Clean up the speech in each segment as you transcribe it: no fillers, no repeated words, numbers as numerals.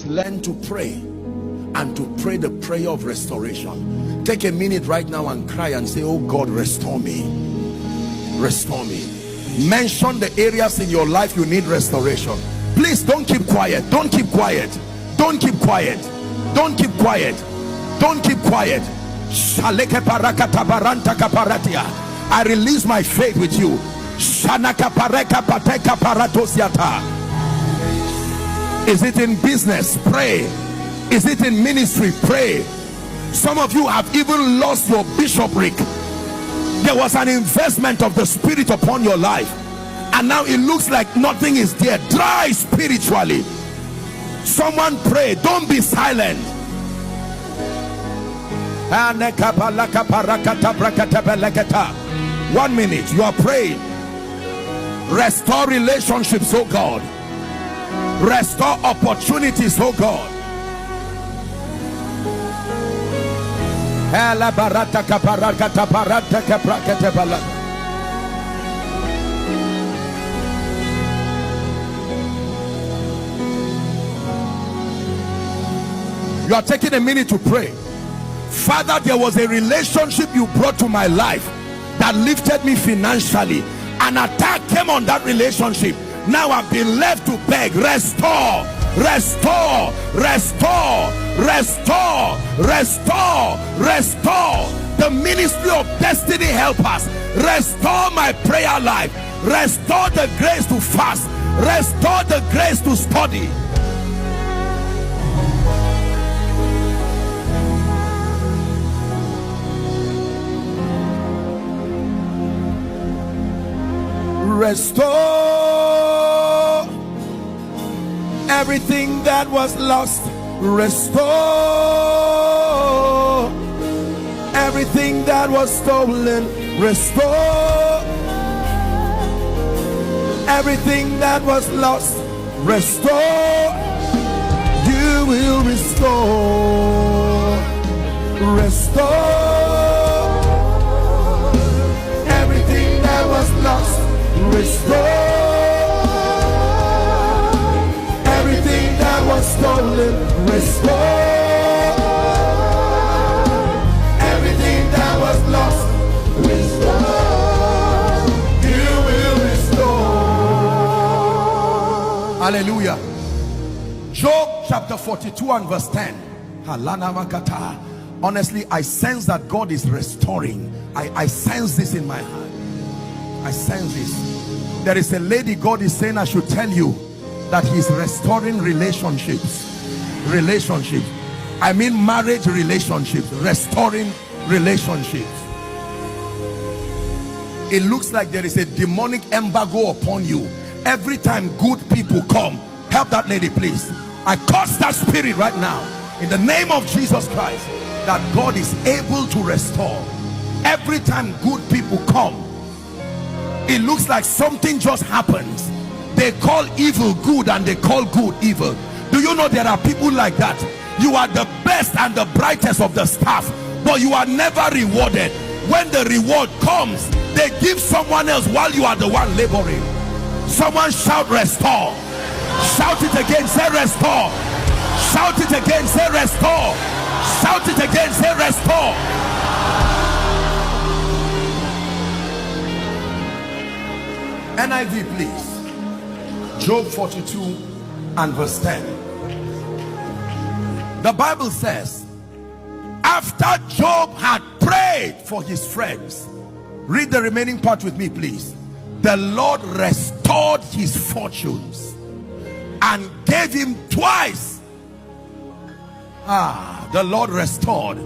must learn to pray, and to pray the prayer of restoration. Take a minute right now and cry and say, oh God, restore me, restore me. Mention the areas in your life you need restoration. Please don't keep quiet, don't keep quiet, don't keep quiet, don't keep quiet, don't keep quiet. I release my faith with you. Is it in business? Pray. Is it in ministry? Pray. Some of you have even lost your bishopric. There was an investment of the Spirit upon your life, and now it looks like nothing is there. Dry spiritually. Someone pray. Don't be silent. 1 minute. You are praying. Restore relationships, oh God. Restore opportunities, oh God. You are taking a minute to pray. Father, there was a relationship you brought to my life that lifted me financially. An attack came on that relationship. Now I've been left to beg. Restore, restore, restore, restore, restore, restore. The ministry of destiny help us. Restore my prayer life. Restore the grace to fast. Restore the grace to study. Restore everything that was lost. Restore everything that was stolen. Restore everything that was lost. Restore. You will restore. Restore everything that was lost. Restore everything that was stolen. Restore everything that was lost. Restore. You will restore. Hallelujah. Job chapter 42 and verse 10. Honestly, I sense that God is restoring. I sense this in my heart. I sense this. There is a lady God is saying I should tell you that he's restoring relationships. Relationships. I mean marriage relationships. Restoring relationships. It looks like there is a demonic embargo upon you. Every time good people come, help that lady please. I curse that spirit right now in the name of Jesus Christ, that God is able to restore. Every time good people come, it looks like something just happens. They call evil good and they call good evil. Do you know there are people like that? You are the best and the brightest of the staff, but you are never rewarded. When the reward comes, they give someone else while you are the one laboring. Someone shout restore. Shout it again, say restore. Shout it again, say restore. Shout it again, say restore. NIV please. Job 42 and verse 10. The Bible says, after Job had prayed for his friends, read the remaining part with me please. The Lord restored his fortunes and gave him twice. The Lord restored.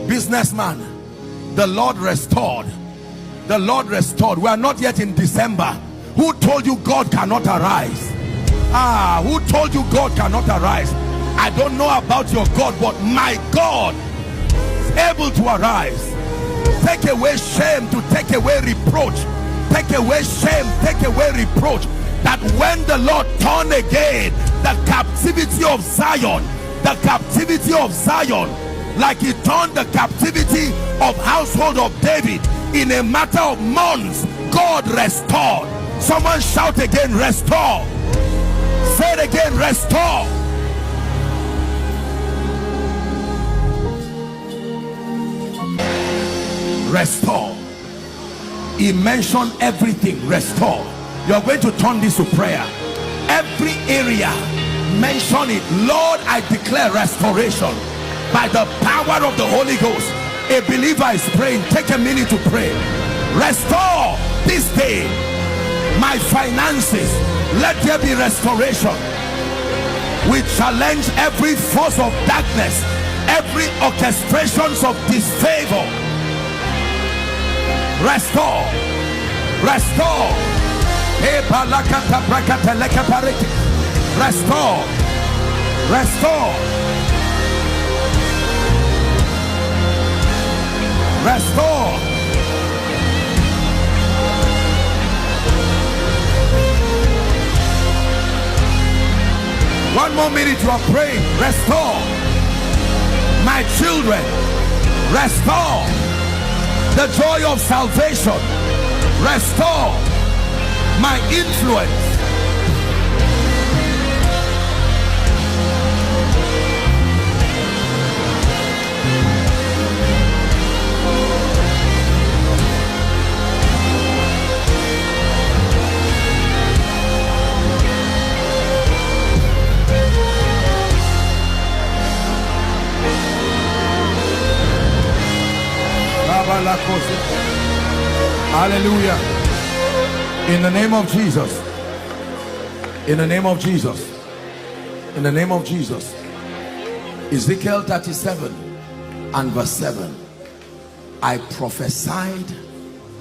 Businessman, the Lord restored. The Lord restored. We are not yet in December. Who told you God cannot arise? Who told you God cannot arise? I don't know about your God, but my God is able to arise. Take away shame, to take away reproach. Take away shame, take away reproach. That when the Lord turn again the captivity of Zion, like he turned the captivity of household of David, in a matter of months, God restored. Someone shout again, restore. Say it again, restore. restore. He mentioned everything, restore. You're going to turn this to prayer. Every area, mention it. Lord, I declare restoration by the power of the Holy Ghost. A believer is praying. Take a minute to pray. Restore this day my finances. Let there be restoration. We challenge every force of darkness, every orchestrations of disfavor. Restore, restore, restore, restore, restore. One more minute, you are praying. Restore my children. Restore the joy of salvation. Restore my influence. Hallelujah. In the name of Jesus. In the name of Jesus. In the name of Jesus. Ezekiel 37 and verse 7. I prophesied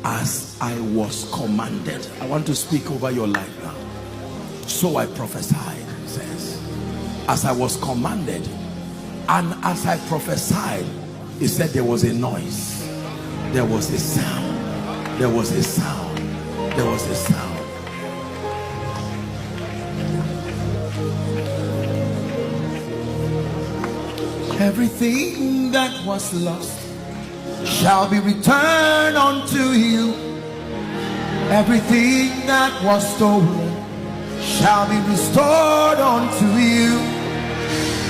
as I was commanded. I want to speak over your life now. So I prophesied, it says, as I was commanded, and as I prophesied, he said there was a noise, there was a sound, there was a sound, there was a sound. Everything that was lost shall be returned unto you. Everything that was stolen shall be restored unto you.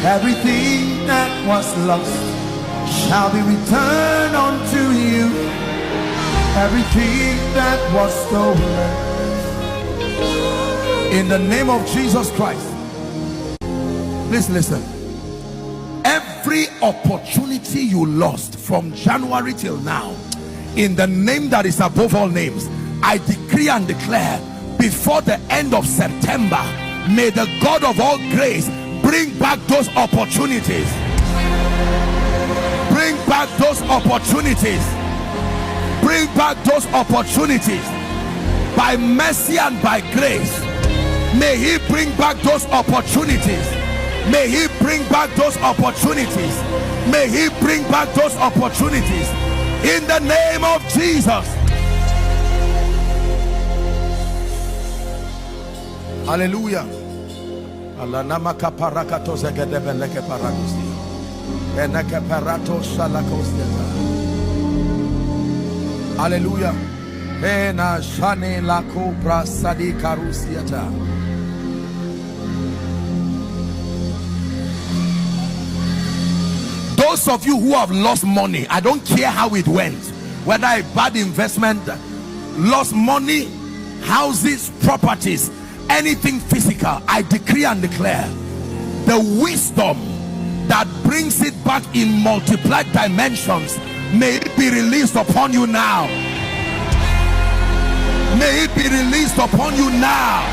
Everything that was lost shall be returned unto you. Everything that was stolen, in the name of Jesus Christ. Please listen. Every opportunity you lost from January till now, in the name that is above all names, I decree and declare, before the end of September, may the God of all grace bring back those opportunities. Bring back those opportunities. Bring back those opportunities. By mercy and by grace, may he bring back those opportunities. May he bring back those opportunities. May he bring back those opportunities in the name of Jesus. Hallelujah. Hallelujah. Those of you who have lost money, I don't care how it went, whether a bad investment, lost money, houses, properties, anything physical, I decree and declare the wisdom that brings it back in multiplied dimensions, may it be released upon you now. May it be released upon you now.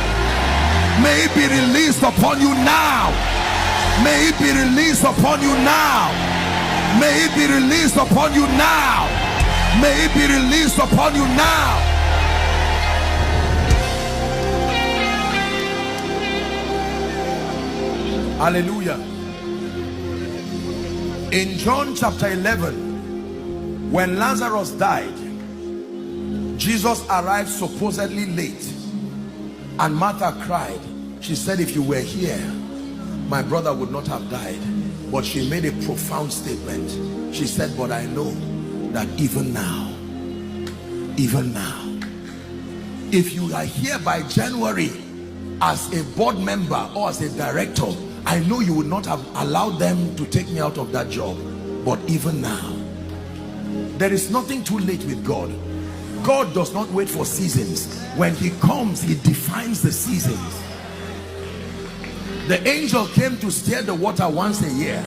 May it be released upon you now. May it be released upon you now. May it be released upon you now. May it be released upon you now. Hallelujah. In John chapter 11, when Lazarus died, Jesus arrived supposedly late, and Martha cried. She said, if you were here, my brother would not have died. But she made a profound statement. She said, but I know that even now, if you are here by January as a board member or as a director, I know you would not have allowed them to take me out of that job. But even now, There is nothing too late with God. God does not wait for seasons. When he comes, he defines the seasons. The angel came to stir the water once a year.